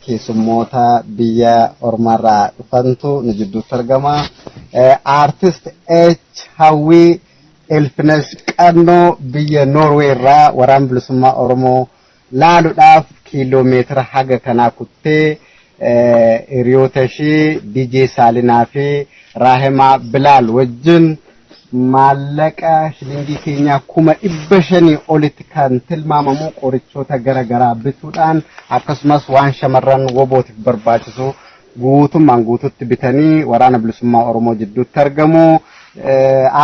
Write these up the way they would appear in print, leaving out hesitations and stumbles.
keessummoota biyya Oromarraa dhufantu nu jidduutti argama. Artist Hawwii Elfines Qannoo biyya Norway irraa waraana bilisummaa Oromoo laaluudhaaf kiiloomeetira haga kanaa kuttee hiriyoota ishee DJ Saalinaa fi Raahimaa Bilaal wajjin maallaqa shilingii keenya 500 olitti kan tilmaamamu qorichoota garaa bituudhaan akkasumas waan shamarran wobootiif barbaachisu guutummaan guututti bitanii waraana bilisummaa Oromoo jidduutti argamu.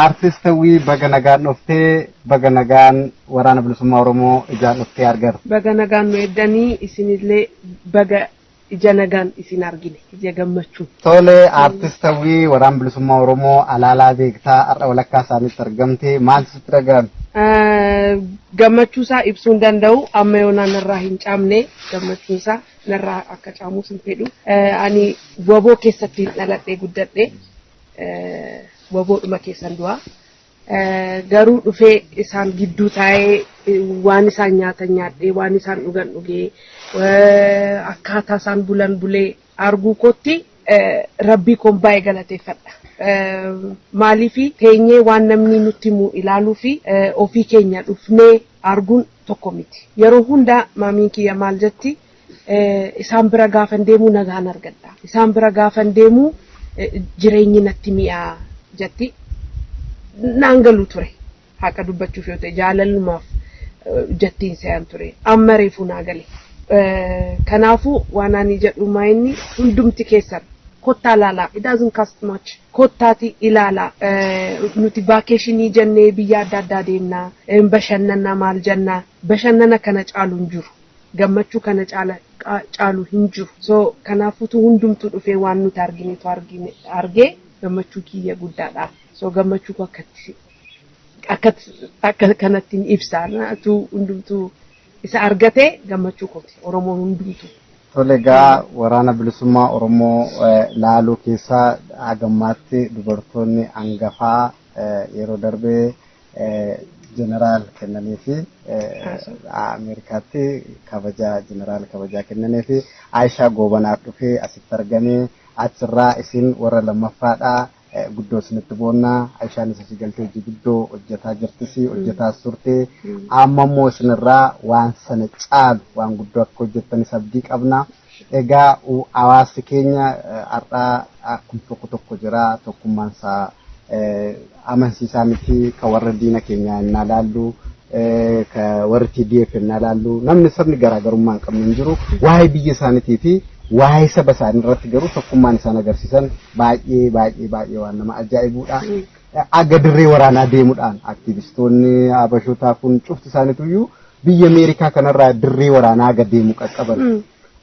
Artist Hawwii baga nagaan dhuftee baga nagaan waraana bilisummaa Oromoo ijaan dhuftee argar. Baga nagaan nu eddanii isinillee baga ija nagaan isin argine ija gammachuu. Tole Artist Hawwii waraana bilisummaa Oromoo alaalaa beektaa har'a walakkaa isaaniitti argamte maal sitti dhaga'ame? Gammachuusaa ibsuun danda'u amma yoonaan narraa hin caamne gammachuusaa narraa akka caamuus hin fedhu. Ani waboo keessatti dhaladhee guddadhe waboodhuma keessan du'a. Garuu dhufee isaan gidduu taa'ee waan isaan nyaatan nyaadhee waan isaan dhugan dhugee akkaataa isaan bulan bulee arguu kootti rabbii koon baay'ee galateeffadha. Maaliifi teenyee waan namni nutti himu ilaaluu fi ofii keenya dhufnee arguun tokko miti. Yeroo hunda maamiin kiyya maal jetti isaan bira gaafan deemuu nagaan argadha. Isaan bira gaafan deemuu jireenyi natti mi'aa jetti. Naangalu ture haqa dubbachuuf yoo ta'e jaalallumaaf jettiin se'an ture amma reefu naagale. Kanaafuu waan ani jedhu maayinni hundumti keessan kottaa ilaalaa it doesn't cost much kottaati ilaalaa nuti vakeeshinii jennee biyya adda addaa deemnaa bashannanaa maal jennaa bashannana kana caalu hin jiru gammachuu kana caalu hin jiru so kanaafuutu hundumtu dhufee waan nuti argee gammachuu kiyya guddaadha. So gammachuu akka kanatti ibsaa tu hundumtu isa argate gammachuu kooti Oromoon hundumtu. Tole gaa waraana bilisummaa Oromoo laaluu keessaa hagammaatti dubartoonni hangafaa yeroo darbee jeneraal kennanii fi Ameerikaatti jeneraal kabajaa kennanii fi Aishaa Goobanaaf dhufee asitti argamee achirraa isin warra lammaffaadhaa. Guddoo sinitti boonnaa Aishaan isa galtee hojii guddoo hojjetaa jirtisi hojjetaa turte amma immoo isinirraa waan sana caalu waan guddoo akka hojjettanis abdii qabna. Egaa hawaasni keenya har'aa akkuma tokko jira tokkummaan isaa amansiisaa miti ka warra diina keenya innaa laallu ka warra TDF innaa laallu namni sabni garaagarummaa hin qabne hin jiru waa'ee biyya isaaniitii fi waa'ee saba isaanii irratti garuu tokkummaan isaan agarsiisan baay'ee waan nama ajaa'ibuudha. Aga dirree waraanaa deemuudhaan aktivistoonni Habashootaa kun cufti isaaniituyyuu biyya Ameerikaa kanarraa dirree waraanaa aga deemu qaqqaban.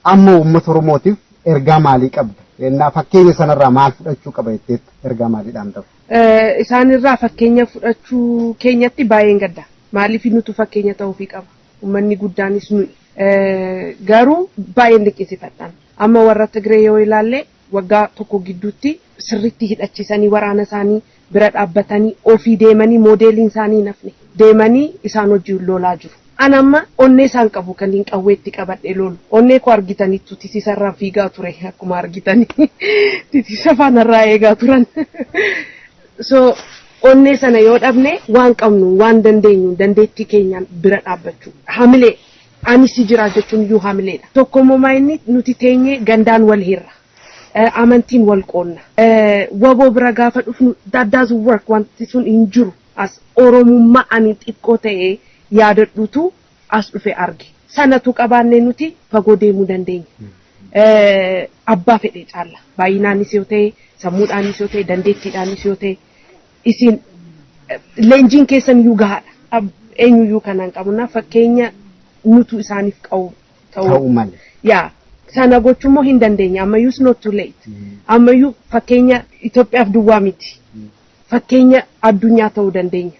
Amma uummata Oromootiif ergaa maalii qabda? Fakkeenya sanarraa maal fudhachuu qaba jetteetti ergaa maaliidhaan ta'u? Isaanirraa fakkeenya fudhachuu keenyatti baay'een gadda. Maaliif nutu fakkeenya ta'uufii qaba? Uummanni guddaanis nuyi. Garuu baay'een liqeessifadhaan. Amma warra Tigree yoo ilaalle waggaa tokko gidduutti sirriitti hidhachiisanii waraana isaanii bira dhaabbatanii ofii deemanii moodeeliin isaanii nafne deemanii isaan wajjin lolaa jiru. An amma onnee isaan qabu kan hin qawweetti qabadhe lolu. Onnee koo argitaniittu titiisarraa fiigaa ture akkuma argitanii titiisa faanarraa eegaa turan. So onnee sana yoo dhabne waan qabnu waan dandeenyu dandeettii keenyaan bira dhaabbachuu hamilee. Anis jira jechuun iyyuu hamileedha. Tokkommoo maayinni nuti teenyee gandaan wal hirra. Amantiin wal qoonna. Waboo bira gaafa dhufnu that doesn't work wanti sun hin jiru. As Oromummaa ani xiqqoo ta'ee yaadadhuutu as dhufe arge. Sanatu qabaannee nuti fagoo deemuu dandeenya. Abbaa fedhee caalla. Baay'inaanis yoo ta'e, sammuudhaanis yoo ta'e, dandeettiidhaanis yoo ta'e isin leenjiin keessan iyyuu gahaadha. Eenyuyyuu kanaan qabna fakkeenya nutu isaaniif ta'uu malee. Yaa sana gochuummoo hin dandeenya ammayyuu not too late. Ammayyuu fakkeenya Itoophiyaaf duwwaa miti. Fakkeenya addunyaa ta'uu dandeenya.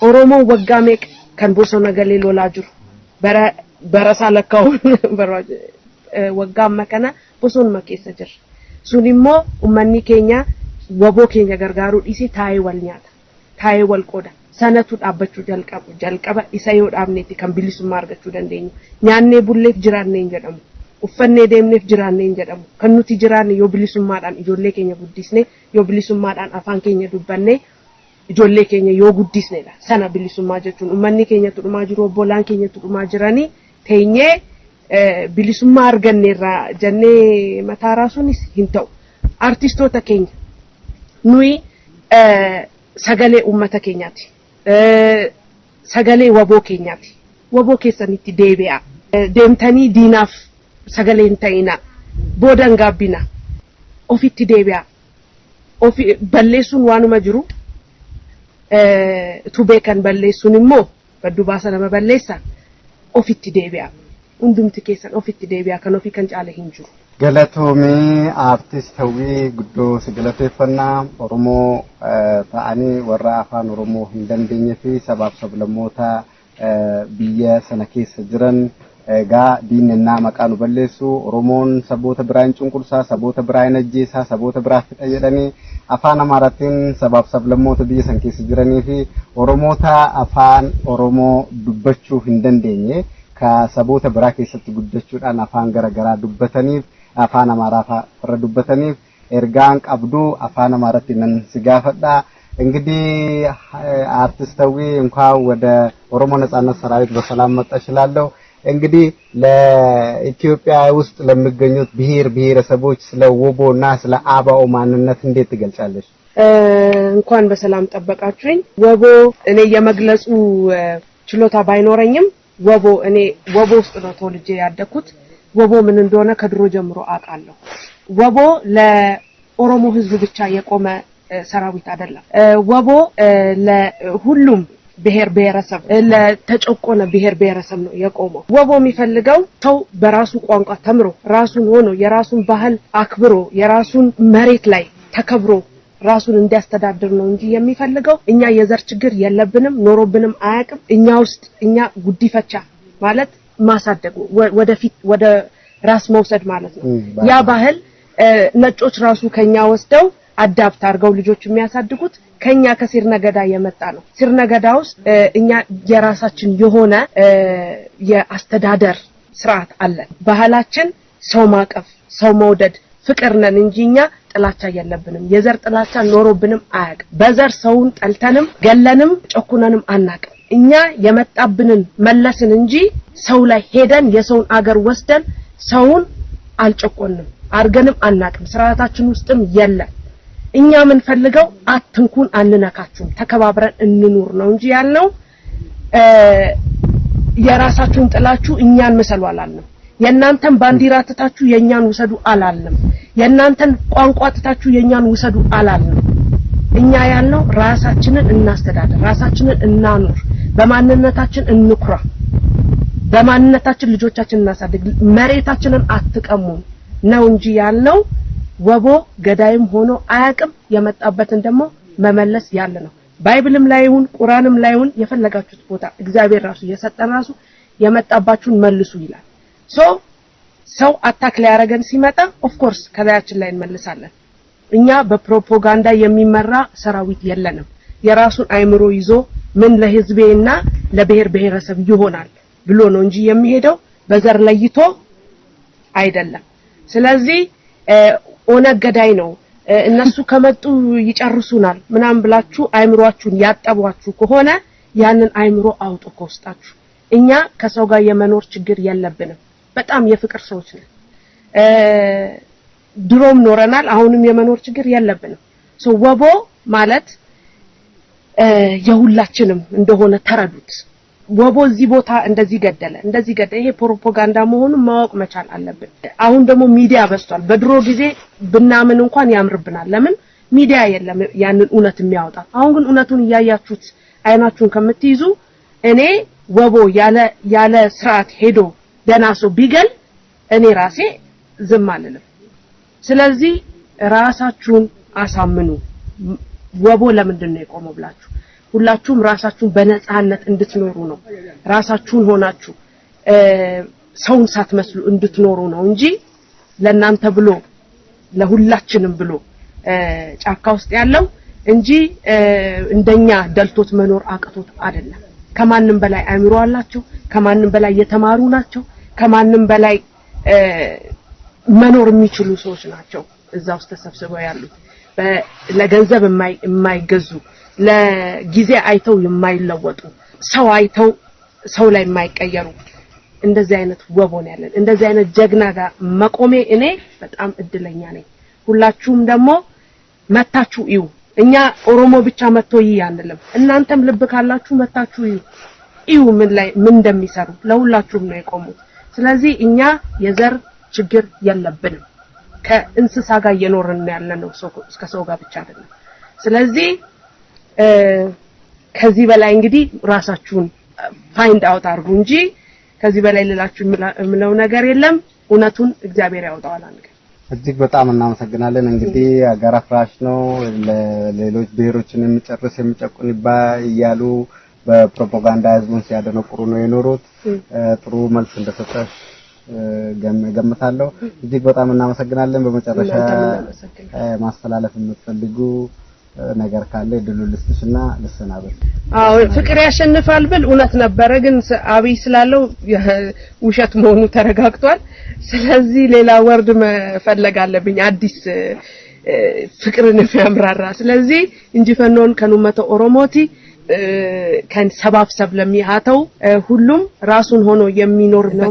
Oromoon waggaa meeqa kan bosona galee lolaa jiru. Bara isaa lakkaa'u waggaa amma kana bosonuma keessa jira. Sun immoo uummanni keenya waboo keenya gargaaruu dhiisee taa'ee wal nyaata. Taa'ee wal qooda. Sanatu dhaabbachuu jalqaba isa yoo dhaabnetti kan bilisummaa argachuu dandeenya. Nyaannee bulleef jiraannee hin jedhamu. uffannee deemneef jiraanne hin jedhamu kan nuti jiraanne yoo bilisummaadhaan ijoollee keenya guddisne yoo bilisummaadhaan afaan keenya dubbanne ijoollee keenya yoo guddisnedha sana bilisummaa jechuun ummanni keenya tudhumaa jiru obbolaan keenya tudhumaa jiranii teenyee bilisummaa arganneerra jennee mataa raasuunis hin ta'u artistoota keenya nuyi sagalee ummata keenyaati sagalee waboo keenyaati waboo keessanitti deebi'a deemtanii diinaaf sagalee hin ta'ina boodan gaabbina ofitti deebi'a ofi balleessuun waanuma jiru tubee kan balleessuun immoo baddu baasa nama balleessa ofitti deebi'a hundumti keessan ofitti deebi'a kan ofii kan caale hin jiru galatoomii artist Hawwii guddoo sigalateeffannaa Oromoo ta'anii warra afaan Oromoo hin dandeenye fi sabaaf sablammoota biyya sana keessa jiran gaa diinennaa maqaan balleessu Oromoon saboota biraan cunqursaa saboota biraan ajjeesaa saboota biraa fixa jedhanii afaan Amaaraatiin sabaaf sablammoota biyya san keessa jiranii fi Oromoota afaan Oromoo dubbachuu hin dandeenye ka saboota biraa keessatti guddachuudhaan afaan garagaraa dubbataniif afaan Amaaraa irra dubbataniif ergaan qabdu afaan Amaaraatti nan sigaafadha እንግዲህ አርቲስት Hawwii እንኳን ወደ ኦሮሞ ነጻነት ሰራዊት በሰላም መጣሽ እላለሁ እንግዲህ ለኢትዮጵያ ውስጥ ለሚገኙት ብሔር ብሔረሰቦች ስለ ወቦና ስለ ABO ማንነት እንዴት ትገልጫለሽ እንኳን በሰላም ጠበቃችሁኝ ወቦ እኔ የመግለጹ ችሎታ ባይኖረኝም ወቦ እኔ ወቦ ውስጥ ነው ተወልጄ ያደኩት ወቦ ምን እንደሆነ ከድሮ ጀምሮ አውቃለሁ ወቦ ለኦሮሞ ህዝብ ብቻ የቆመ ሰራዊት አይደለም ወቦ ለሁሉም ብሔር ብሔረሰብ ለተጨቆነ ብሔር ብሔረሰብ ነው የቆመው ወቦ የሚፈልገው ሰው በራሱ ቋንቋ ተምሮ ራሱን ሆኖ የራሱን ባህል አክብሮ የራሱን መሬት ላይ ተከብሮ ራሱን እንዲያስተዳድር ነው እንጂ የሚፈልገው እኛ የዘር ችግር የለብንም ኖሮብንም አያቅም እኛ ውስጥ እኛ ጉዲፈቻ ማለት ማሳደግ ወደፊት ወደ ራስ መውሰድ ማለት ነው ያ ባህል ነጮች ራሱ ከኛ ወስደው አዳፕት አድርገው ልጆች የሚያሳድጉት ከኛ ከሲር ነገዳ የመጣ ነው ሲር ነገዳ ውስጥ እኛ የራሳችን የሆነ የአስተዳደር ስርዓት አለን ባህላችን ሰው ማቀፍ ሰው መውደድ ፍቅር ነን እንጂኛ ጥላቻ የለብንም የዘር ጥላቻ ኖሮብንም አያቅ በዘር ሰውን ጠልተንም ገለንም ጨኩነንም አናቅም እኛ የመጣብንን መለስን እንጂ ሰው ላይ ሄደን የሰውን አገር ወስደን ሰውን አልጨቆንም አርገንም አናቅም ስርዓታችን ውስጥም የለም እኛ ምን ፈልገው አትንኩን አንነካችሁም ተከባብረን እንኑር ነው እንጂ ያልነው የራሳችሁን ጥላችሁ እኛን መሰሉ አላልንም የናንተን ባንዲራ ተታችሁ የኛን ወሰዱ አላልንም የናንተን ቋንቋ ተታችሁ የኛን ወሰዱ አላልንም እኛ ያልነው ራሳችንን እናስተዳደር ራሳችንን እናኑር በማንነታችን እንኩራ በማንነታችን ልጆቻችንን እናሳድግ መሬታችንን አትቀሙን ነው እንጂ ያልነው ወቦ ገዳይም ሆኖ አያቅም የመጣበትን ደግሞ መመለስ ያለ ነው ባይብልም ላይውን ቁርአንም ላይውን የፈለጋችሁት ቦታ እግዚአብሔር ራሱ የሰጠን ራሱ የመጣባችሁን መልሱ ይላል ሰው አታክ ላይ ያረገን ሲመጣ ኦፍ ኮርስ ከላያችን ላይ እንመልሳለን እኛ በፕሮፓጋንዳ የሚመራ ሰራዊት የለንም የራሱን አይምሮ ይዞ ምን ለህዝቤና ለብሔር ብሔረሰብ ይሆናል ብሎ ነው እንጂ የሚሄደው በዘር ለይቶ አይደለም ስለዚህ ኦነገዳይ ነው እነሱ ከመጡ ይጨርሱናል ምናም ብላችሁ አይምሮአችሁን ያጠቧችሁ ከሆነ ያንን አይምሮ አውጡ ከውስጣችሁ እኛ ከሰው ጋር የመኖር ችግር የለብንም በጣም የፍቅር ሰዎች ነን ድሮም ኖረናል አሁንም የመኖር ችግር የለብንም ወቦ ማለት የሁላችንም እንደሆነ ተረዱት ወቦ እዚህ ቦታ እንደዚህ ገደለ ይሄ ፕሮፓጋንዳ መሆኑን ማወቅ መቻል አለብን አሁን ደግሞ ሚዲያ በስቷል በድሮ ጊዜ ብናምን እንኳን ያምርብናል ለምን ሚዲያ የለም ያንን ኡነት የሚያወጣ አሁን ግን ኡነቱን ያያችሁት አይናችሁን ከምትይዙ እኔ ወቦ ያለ ስርዓት ሄዶ ደናሶ ቢገል እኔ ራሴ ዝም አልልም ስለዚህ ራሳችሁን አሳምኑ ወቦ ለምንድን ነው የቆመው ብላችሁ ሁላችሁም ራሳችሁን በነጻነት እንድትኖሩ ነው ራሳችሁን ሆናችሁ ሰውን ሳትመስሉ እንድትኖሩ ነው እንጂ ለናንተ ብሎ ለሁላችንም ብሎ ጫካ ውስጥ ያለው እንጂ እንደኛ ደልቶት መኖር አቅቶት አይደለም ከማንንም በላይ አእምሮ አላቸው ከማንንም በላይ የተማሩ ናቸው ከማንንም በላይ መኖር የሚችሉ ሰዎች ናቸው እዛ ውስጥ ተሰብስበው ያሉት ለገንዘብ የማይገዙ ለጊዜ አይተው የማይለወጡ ሰው አይተው ሰው ላይ የማይቀየሩ እንደዚህ አይነት ወቦን ያለን እንደዚህ አይነት ጀግና ጋር መቆሜ እኔ በጣም እድለኛ ነኝ ሁላችሁም ደግሞ መታችሁ እዩ እኛ ኦሮሞ ብቻ መጥቶ ይያንልም እናንተም ልብ ካላችሁ መታችሁ እዩ ምን እንደሚሰሩ ለሁላችሁም ነው የቆሙት ስለዚህ እኛ የዘር ችግር የለብንም ከእንስሳ ጋር እየኖርን ያለነው እስከ ሰው ጋር ብቻ አይደለም ስለዚህ ከዚህ በላይ እንግዲህ ራሳችሁን ፋይንድ አውት አድርጉ እንጂ ከዚህ በላይ ልላችሁ ምለው ነገር የለም እውነቱን እግዚአብሔር ያወጣዋል አንገ እጅግ በጣም እናመሰግናለን እንግዲህ አገር አፍራሽ ነው ለሌሎች ብሔሮችን የሚጨቁን ይያሉ በፕሮፓጋንዳ ህዝቡን ሲያደነቁሩ ነው የኖሩት ጥሩ መልስ እንደሰጠሽ ገምታለሁ እጅግ በጣም እናመሰግናለን በመጨረሻ ማስተላለፍ የምትፈልጉ ነገር ካለ ድሉ ልስጥሽና ልሰናበት አዎ ፍቅር ያሸንፋል ብል እውነት ነበር ግን አብይ ስላለው ውሸት መሆኑ ተረጋግቷል ስለዚህ ሌላ ወርድ መፈለግ አለብኝ አዲስ ፍቅርን የሚያምራራ ስለዚህ እንጂፈኖን ከኑመተ ኦሮሞቲ ከን ሰባብ ሰብ ለሚያተው ሁሉም ራሱን ሆኖ የሚኖር ነው